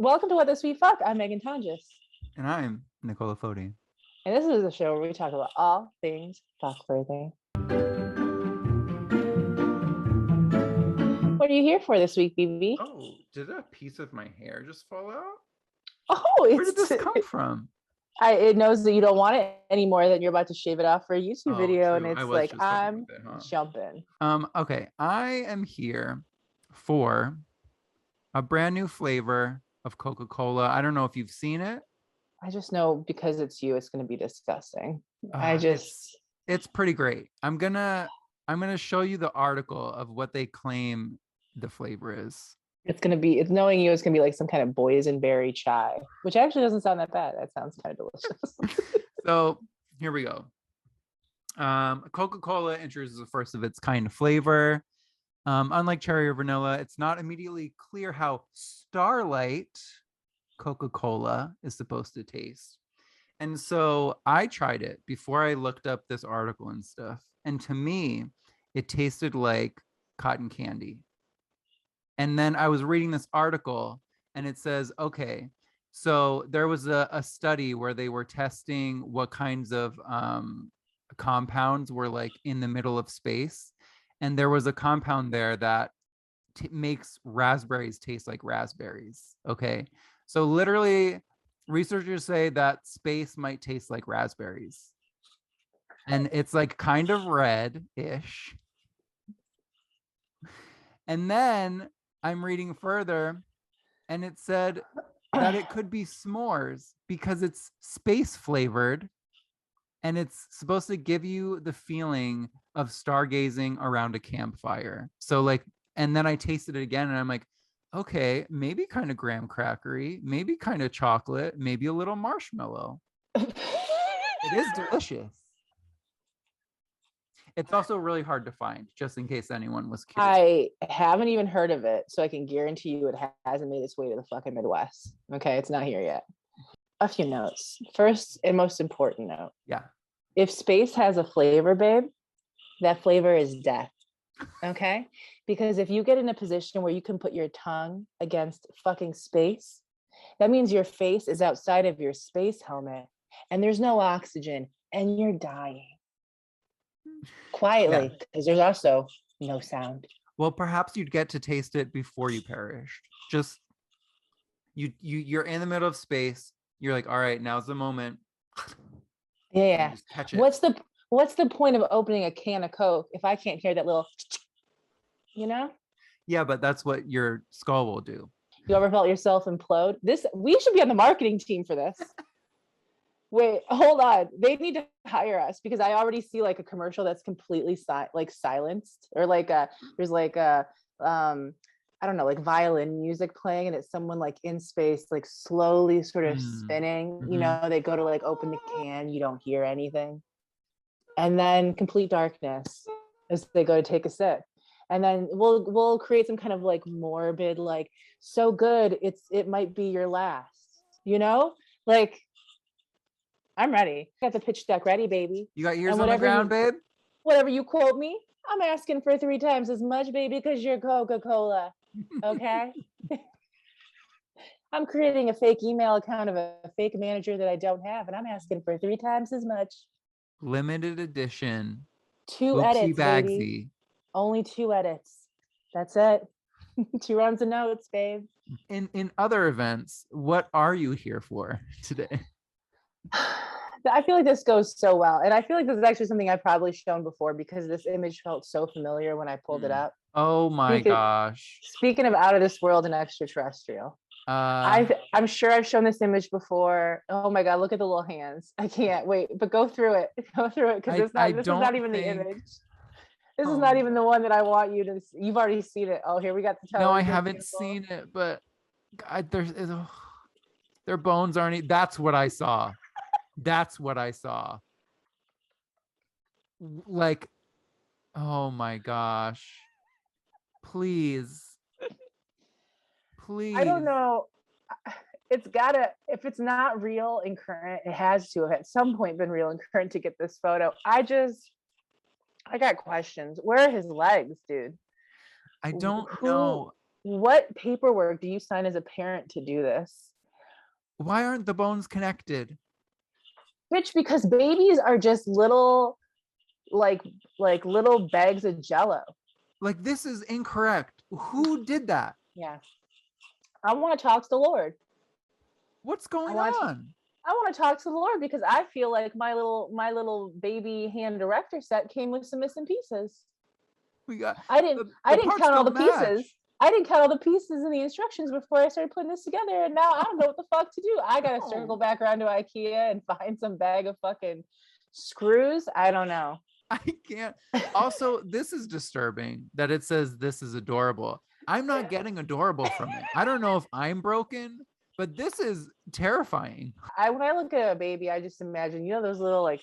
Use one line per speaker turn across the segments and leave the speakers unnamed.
Welcome to What the Sweet Fuck. I'm Meghan Tonjes.
And I'm Nicola Foti.
And this is a show where we talk about all things fuck-worthy. What are you here for this week, BB?
Oh, did a piece of my hair just fall out?
Oh,
where did this come from?
It knows that you don't want it anymore, that you're about to shave it off for a YouTube video, and it's like, I'm jumping.
Okay, I am here for a brand new flavor of Coca-Cola. I don't know if you've seen it.
I just know because it's you, it's going to be disgusting.
It's pretty great. I'm gonna show you the article of what they claim the flavor is.
It's knowing you, it's gonna be like some kind of boysenberry chai, which actually doesn't sound that bad. That sounds kind of delicious.
So here we go. Coca-Cola introduces the first of its kind of flavor. Unlike cherry or vanilla, it's not immediately clear how Starlight Coca-Cola is supposed to taste. And so I tried it before I looked up this article and stuff. And to me, it tasted like cotton candy. And then I was reading this article and it says, okay, so there was a study where they were testing what kinds of compounds were like in the middle of space. And there was a compound there that makes raspberries taste like raspberries. Okay. So literally researchers say that space might taste like raspberries. And it's like kind of red-ish. And then I'm reading further and it said that it could be s'mores because it's space flavored and it's supposed to give you the feeling of stargazing around a campfire. So like, and then I tasted it again and I'm like, okay, maybe kind of graham crackery, maybe kind of chocolate, maybe a little marshmallow. It is delicious. It's also really hard to find, just in case anyone was curious.
I haven't even heard of it, so I can guarantee you it hasn't made its way to the fucking Midwest. Okay, it's not here yet. A few notes. First and most important note.
Yeah.
If space has a flavor, babe, that flavor is death. Okay? Because if you get in a position where you can put your tongue against fucking space, that means your face is outside of your space helmet and there's no oxygen and you're dying. Quietly, because there's also no sound.
Well, perhaps you'd get to taste it before you perished. Just you're in the middle of space. You're like, all right, now's the moment.
Yeah.
Just catch it.
What's the point of opening a can of Coke if I can't hear that little, you know?
Yeah, but that's what your skull will do.
You ever felt yourself implode? We should be on the marketing team for this. Wait, hold on. They need to hire us because I already see like a commercial that's completely silenced, or like there's like a I don't know, like violin music playing and it's someone like in space, like slowly sort of spinning. You know, they go to like open the can, you don't hear anything. And then complete darkness as they go to take a sip. And then we'll create some kind of like morbid, like so good it might be your last, you know? Like I'm ready. I got the pitch deck ready, baby.
You got ears on the ground, babe?
Whatever you quote me, I'm asking for 3 times as much, baby, because you're Coca-Cola. Okay? I'm creating a fake email account of a fake manager that I don't have, and I'm asking for 3 times as much.
Limited edition.
2 edits, baby. Only 2 edits. That's it. 2 runs of notes, babe.
In other events, what are you here for today?
I feel like this goes so well. And I feel like this is actually something I've probably shown before because this image felt so familiar when I pulled it up.
Oh my gosh.
Speaking of out of this world and extraterrestrial, I'm sure I've shown this image before. Oh my God, look at the little hands. I can't wait, but go through it. Go through it because this is not even the image. This is not even the one that I want you to see. You've already seen it. Oh, here we got the television.
No, I haven't seen it, but God, their bones aren't. That's what I saw. That's what I saw. Like, oh my gosh. Please.
I don't know. It's gotta, if it's not real and current, it has to have at some point been real and current to get this photo. I got questions. Where are his legs, dude?
I don't know.
what paperwork do you sign as a parent to do this?
Why aren't the bones connected?
Bitch, because babies are just little, like little bags of jello.
Like, this is incorrect. Who did that?
Yeah. I want to talk to the Lord.
What's going
I
on?
want to talk to the Lord because I feel like my little baby hand erector set came with some missing pieces. I didn't count all the pieces. I didn't count all the pieces in the instructions before I started putting this together, and now I don't know what the fuck to do. I gotta circle back around to IKEA and find some bag of fucking screws. I don't know.
I can't. Also, this is disturbing that it says this is adorable. I'm not getting adorable from it. I don't know if I'm broken, but this is terrifying.
When I look at a baby, I just imagine, you know, those little like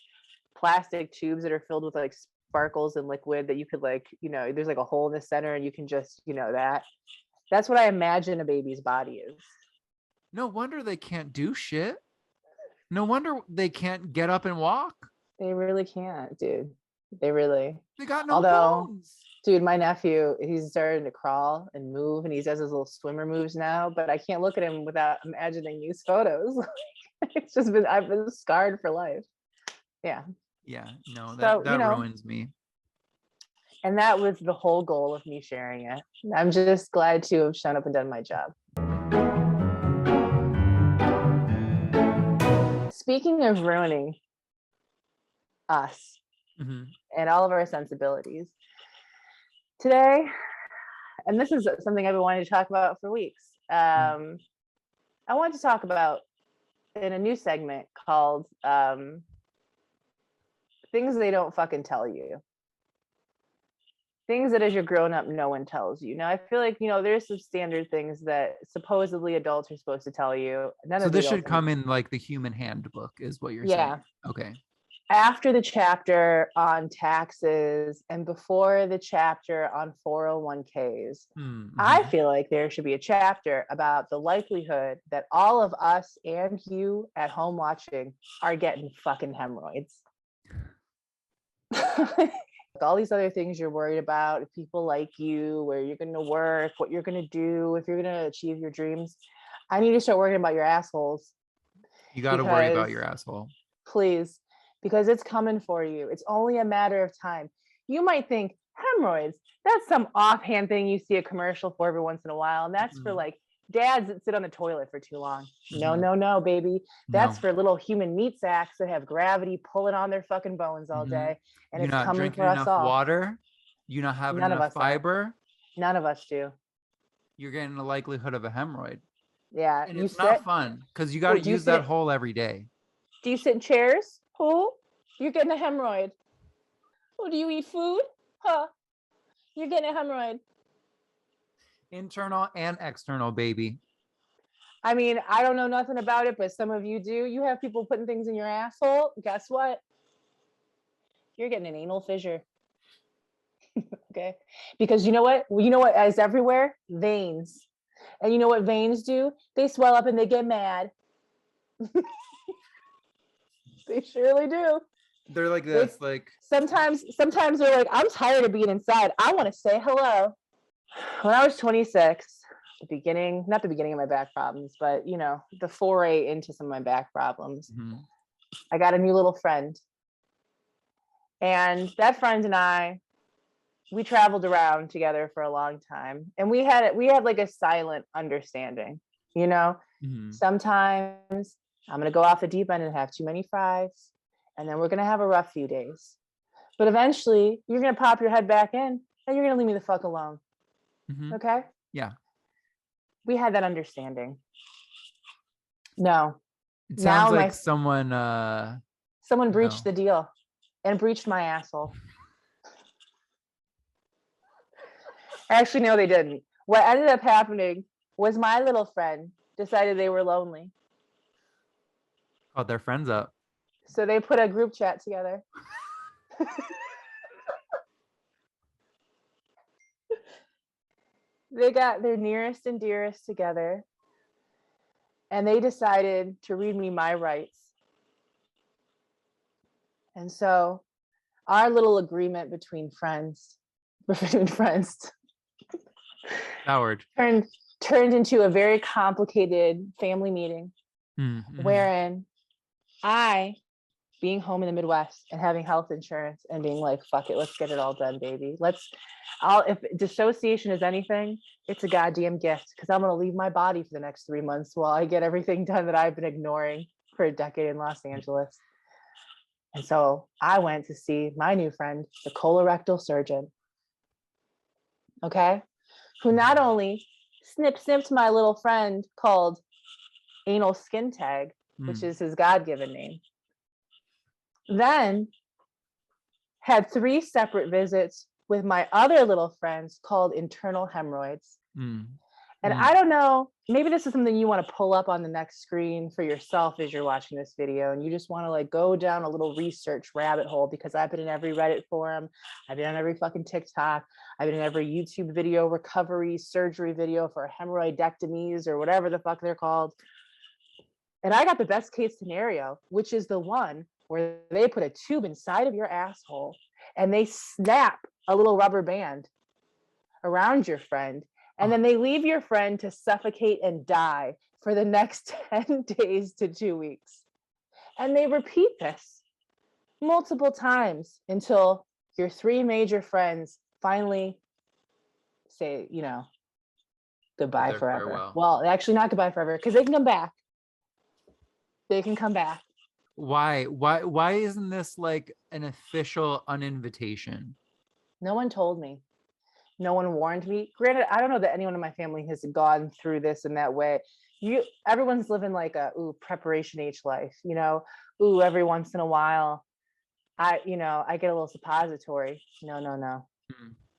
plastic tubes that are filled with like sparkles and liquid that you could like, you know, there's like a hole in the center and you can just, you know, that's what I imagine a baby's body is.
No wonder they can't do shit. No wonder they can't get up and walk.
They really can't, dude. They
got no bones.
Dude, my nephew, he's starting to crawl and move and he does his little swimmer moves now, but I can't look at him without imagining these photos. It's just I've been scarred for life. Yeah.
Yeah, no,
So,
that ruins me.
And that was the whole goal of me sharing it. I'm just glad to have shown up and done my job. Speaking of ruining us and all of our sensibilities, today, and this is something I've been wanting to talk about for weeks, I want to talk about in a new segment called Things They Don't Fucking Tell You. Things that as you're grown up, no one tells you. Now, I feel like, you know, there's some standard things that supposedly adults are supposed to tell you.
So this should come in like the human handbook is what you're saying. Okay.
After the chapter on taxes and before the chapter on 401ks, I feel like there should be a chapter about the likelihood that all of us and you at home watching are getting fucking hemorrhoids. All these other things you're worried about, if people like you, where you're going to work, what you're going to do, if you're going to achieve your dreams. I need to start worrying about your assholes.
You got to worry about your asshole.
Please, because it's coming for you. It's only a matter of time. You might think hemorrhoids, that's some offhand thing you see a commercial for every once in a while. And that's for like dads that sit on the toilet for too long. No, baby. That's for little human meat sacks that have gravity pulling on their fucking bones all day. And
you're
it's
not
coming
drinking
for us
enough
all.
water. You're not having enough fiber.
None of us do.
You're getting the likelihood of a hemorrhoid.
Yeah.
And it's not fun because you got to use that hole every day.
Do you sit in chairs? Who? You're getting a hemorrhoid. Oh, do you eat food? Huh? You're getting a hemorrhoid.
Internal and external, baby.
I mean, I don't know nothing about it, but some of you do. You have people putting things in your asshole. Guess what? You're getting an anal fissure. Okay? Because you know what? You know what is everywhere? Veins. And you know what veins do? They swell up and they get mad. They surely do.
They're like this, like
sometimes they're like, I'm tired of being inside. I want to say hello. When I was 26, not the beginning of my back problems, but you know, the foray into some of my back problems, I got a new little friend. And that friend and I, we traveled around together for a long time. And we had like a silent understanding, you know, sometimes I'm going to go off the deep end and have too many fries. And then we're going to have a rough few days. But eventually you're going to pop your head back in and you're going to leave me the fuck alone. Okay?
Yeah.
We had that understanding. No.
It sounds like someone
breached the deal and breached my asshole. Actually, no, they didn't. What ended up happening was my little friend decided they were lonely.
Called their friends up.
So they put a group chat together. They got their nearest and dearest together. And they decided to read me my rights. And so our little agreement between friends
Howard.
Turned into a very complicated family meeting, wherein I, being home in the Midwest and having health insurance and being like, fuck it, let's get it all done, baby. If dissociation is anything, it's a goddamn gift, because I'm going to leave my body for the next 3 months while I get everything done that I've been ignoring for a decade in Los Angeles. And so I went to see my new friend, the colorectal surgeon. Okay. Who not only snipped my little friend called Anal Skin Tag, which is his God-given name, then had 3 separate visits with my other little friends called internal hemorrhoids. And I don't know, maybe this is something you want to pull up on the next screen for yourself as you're watching this video, and you just want to like go down a little research rabbit hole, because I've been in every Reddit forum, I've been on every fucking TikTok, I've been in every YouTube video, recovery, surgery video for hemorrhoidectomies or whatever the fuck they're called. And I got the best case scenario, which is the one where they put a tube inside of your asshole and they snap a little rubber band around your friend. And then they leave your friend to suffocate and die for the next 10 days to 2 weeks. And they repeat this multiple times until your 3 major friends finally say, goodbye forever. Farewell. Well, actually not goodbye forever, because they can come back. They can come back.
Why isn't this like an official uninvitation?
No one told me. No one warned me. Granted, I don't know that anyone in my family has gone through this in that way. Everyone's living like a preparation H life, every once in a while, I get a little suppository. No.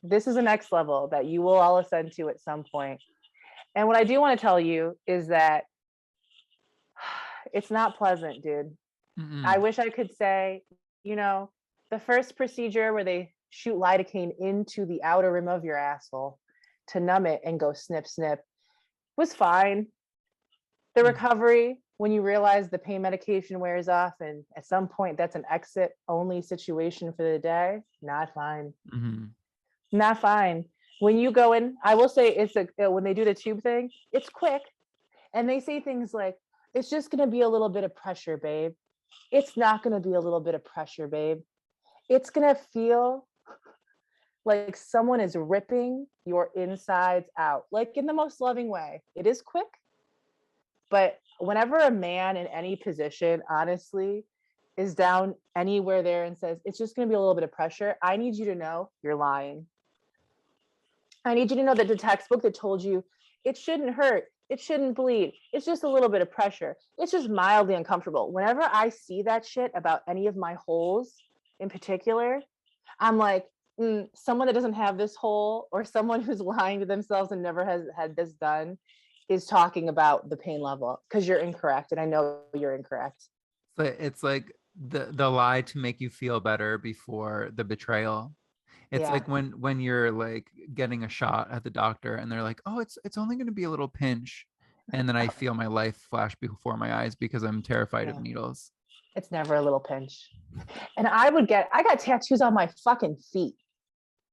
This is the next level that you will all ascend to at some point. And what I do want to tell you is that it's not pleasant, dude. I wish I could say, the first procedure where they shoot lidocaine into the outer rim of your asshole to numb it and go snip, snip was fine. The recovery, when you realize the pain medication wears off and at some point that's an exit only situation for the day, not fine. Not fine. When you go in, I will say when they do the tube thing, it's quick. And they say things like, it's just going to be a little bit of pressure, babe. It's not going to be a little bit of pressure, babe. It's going to feel like someone is ripping your insides out, like in the most loving way. It is quick, but whenever a man in any position, honestly, is down anywhere there and says, it's just going to be a little bit of pressure, I need you to know you're lying. I need you to know that the textbook that told you it shouldn't hurt, it shouldn't bleed, it's just a little bit of pressure, it's just mildly uncomfortable. Whenever I see that shit about any of my holes in particular, I'm like, someone that doesn't have this hole, or someone who's lying to themselves and never has had this done, is talking about the pain level, because you're incorrect, and I know you're incorrect.
But it's like the lie to make you feel better before the betrayal. It's like when you're like getting a shot at the doctor and they're like, oh, it's only going to be a little pinch, and then I feel my life flash before my eyes because I'm terrified of needles.
It's never a little pinch. And I got tattoos on my fucking feet.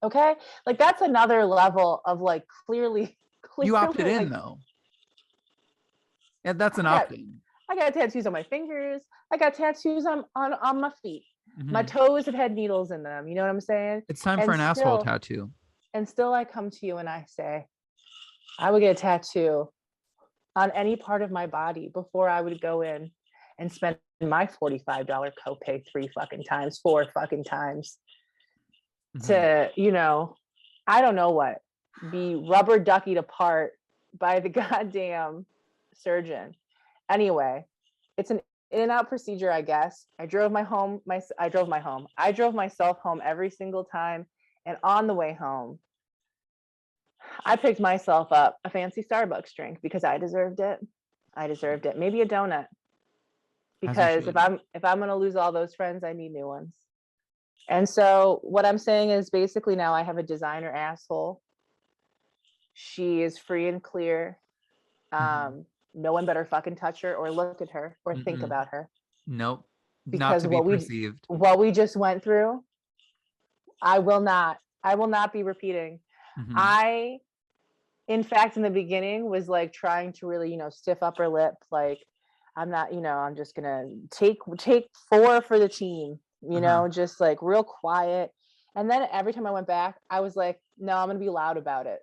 Okay? Like that's another level of like clearly
you opted in though. Yeah, that's an opt-in.
I got tattoos on my fingers. I got tattoos on my feet. My toes have had needles in them. You know what I'm saying?
It's time for an asshole tattoo.
And still I come to you and I say, I would get a tattoo on any part of my body before I would go in and spend my $45 copay 4 fucking times to, I don't know what, be rubber duckied apart by the goddamn surgeon. Anyway, it's an in and out procedure, I guess. I drove myself home every single time. And on the way home, I picked myself up a fancy Starbucks drink because I deserved it. Maybe a donut. Because if I'm going to lose all those friends, I need new ones. And so what I'm saying is basically now I have a designer asshole. She is free and clear. No one better fucking touch her or look at her or think about her.
Nope.
Because
not to be perceived.
What we just went I will not be repeating. I in fact, in the beginning was like trying to really, stiff upper lip. Like, I'm not, I'm just gonna take 4 for the team,
Uh-huh.
just like real quiet. And then every time I went back, I was like, no, I'm gonna be loud about it.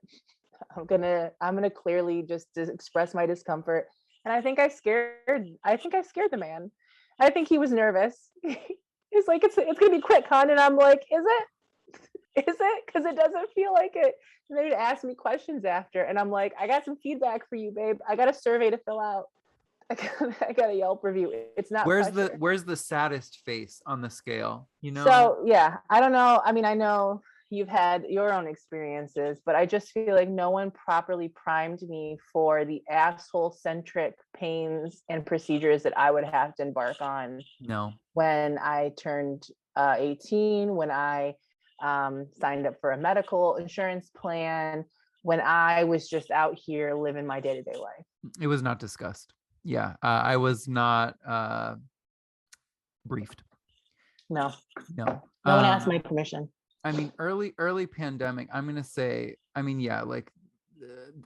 I'm gonna clearly just express my discomfort. And I think I scared the man. I think he was nervous. He's like, it's gonna be quick, hon. And I'm like, is it? Is it? Because it doesn't feel like it. And they'd ask me questions after, and I'm like, I got some feedback for you, babe. I got a survey to fill out. I got a Yelp review. It's not pressure.
Where's the saddest face on the scale?
So yeah, I don't know. I mean, I know you've had your own experiences, but I just feel like no one properly primed me for the asshole centric pains and procedures that I would have to embark on
No.
when I turned 18, when I signed up for a medical insurance plan, when I was just out here living my day-to-day life.
It was not discussed. Yeah, I was not briefed.
No
No.
one asked my permission.
I mean, early pandemic, I'm gonna say, I mean, yeah, like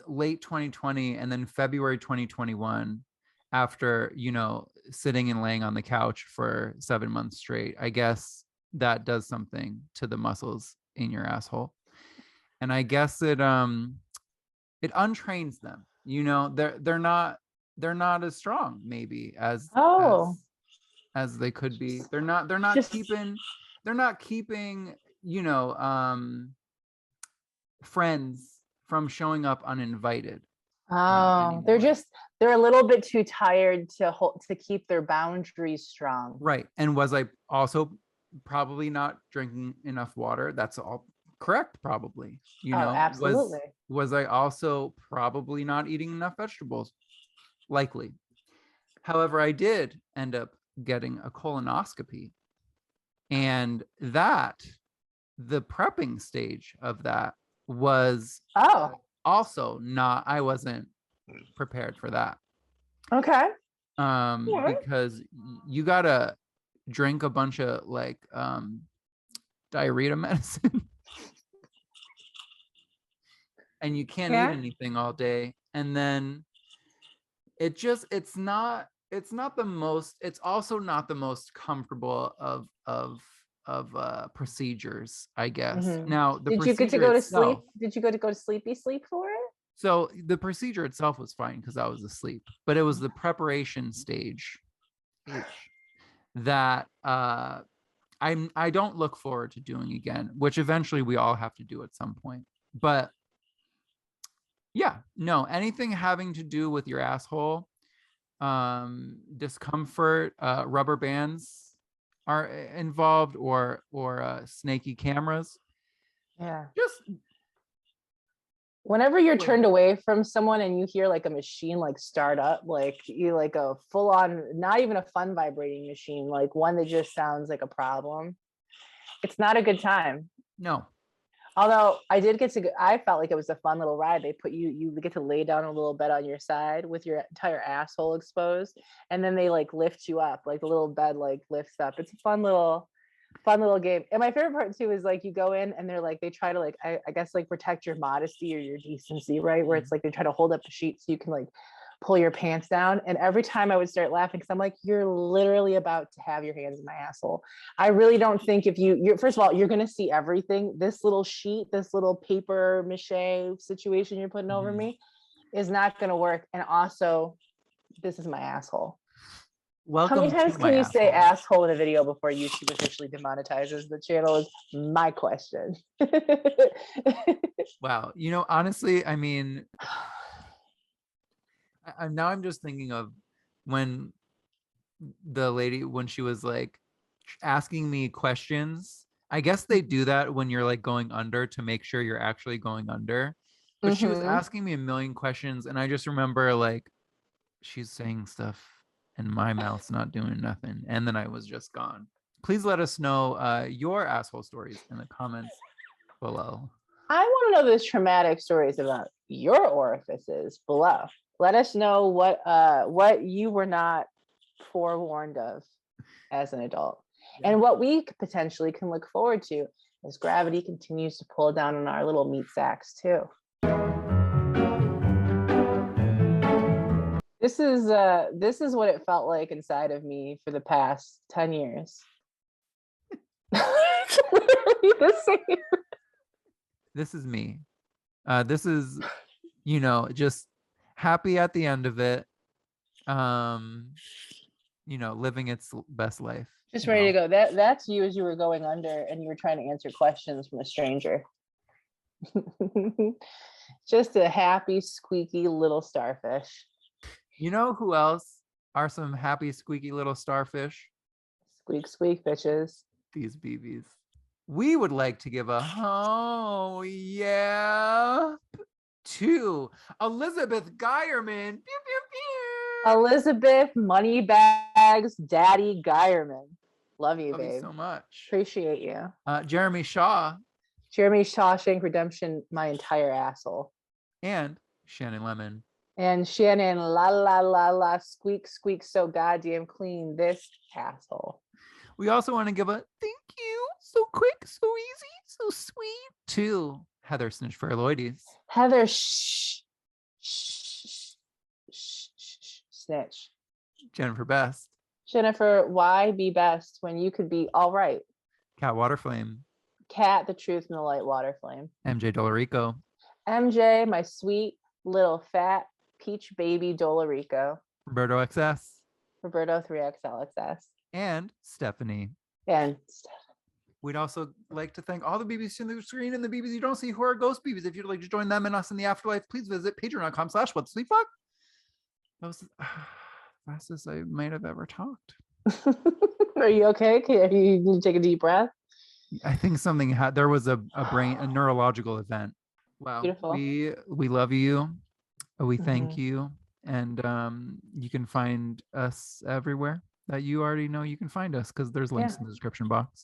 late 2020 and then February 2021, after sitting and laying on the couch for 7 months straight, I guess that does something to the muscles in your asshole. And I guess it untrains them. They're not as strong maybe as they could be. They're not keeping friends from showing up uninvited.
They're a little bit too tired to keep their boundaries strong.
Right. And was I also probably not drinking enough water? That's all correct, probably.
Absolutely.
Was I also probably not eating enough vegetables? Likely. However, I did end up getting a colonoscopy, and the prepping stage of that was also not, I wasn't prepared for that.
Okay.
Because you gotta drink a bunch of like diarrhea medicine and you can't eat anything all day, and then it's also not the most comfortable of procedures, I guess.
Mm-hmm.
Now, the
did you get to go to sleep? Did you go to sleepy sleep for it?
So the procedure itself was fine because I was asleep, but it was the preparation stage that I don't look forward to doing again, which eventually we all have to do at some point. But yeah, no, anything having to do with your asshole, discomfort, rubber bands are involved, or snaky cameras.
Yeah.
Just
whenever you're turned away from someone and you hear like a machine like start up, like you like a full on, not even a fun vibrating machine, like one that just sounds like a problem, it's not a good time.
No.
Although I felt like it was a fun little ride. They put you get to lay down a little bed on your side with your entire asshole exposed, and then they like lift you up, like the little bed like lifts up. It's a fun little game. And my favorite part too is like you go in and they're like, they try to like, I guess like protect your modesty or your decency, right? Where it's like they try to hold up the sheet so you can like pull your pants down. And every time I would start laughing because I'm like, you're literally about to have your hands in my asshole. I really don't think if you're first of all, you're going to see everything. This little sheet, this little paper mache situation you're putting over me is not going to work. And also, this is my asshole.
Welcome.
How many times can you say asshole in a video before YouTube officially demonetizes the channel is my question.
Wow. Honestly, I mean, I'm just thinking of when the lady, when she was like asking me questions. I guess they do that when you're like going under to make sure you're actually going under. But she was asking me a million questions, and I just remember like she's saying stuff and my mouth's not doing nothing. And then I was just gone. Please let us know your asshole stories in the comments below.
I want to know those traumatic stories about your orifices below. Let us know what you were not forewarned of as an adult, and what we potentially can look forward to as gravity continues to pull down on our little meat sacks too. This is what it felt like inside of me for the past 10 years. It's literally the same.
This is me. This is, just happy at the end of it. Living its best life.
Just ready to go. That's you as you were going under and you were trying to answer questions from a stranger. Just a happy, squeaky little starfish.
You know who else are some happy, squeaky little starfish?
Squeak, squeak, bitches.
These BBs. We would like to give a to Elizabeth Geierman. Pew, pew, pew.
Elizabeth Moneybags Daddy Geierman. Love you,
Love
babe.
you so much.
Appreciate you.
Jeremy Shaw.
Jeremy Shawshank Redemption, my entire asshole.
And Shannon Lemon.
And Shannon, la la la la, squeak, squeak, so goddamn clean, this asshole.
We also want to give a thank you, so quick, so easy, so sweet, to Heather Snitch for Lloydies.
Heather Snitch.
Jennifer Best.
Jennifer, why be best when you could be all right?
Cat Waterflame.
Cat, the truth and the light water flame.
MJ Dolorico.
MJ, my sweet little fat peach baby Dolorico.
Roberto XS.
Roberto 3XLXS.
And Stephanie.
And
we'd also like to thank all the BBs on the screen and the BBs you don't see who are ghost BBs. If you'd like to join them and us in the afterlife, please visit patreon.com/whatsthefuck. That was the fastest I might have ever talked.
Are you okay? You need to take a deep breath.
I think something there was a neurological event. Wow.
Beautiful.
We love you. We thank you. And you can find us everywhere that you already know you can find us, because there's links in the description box.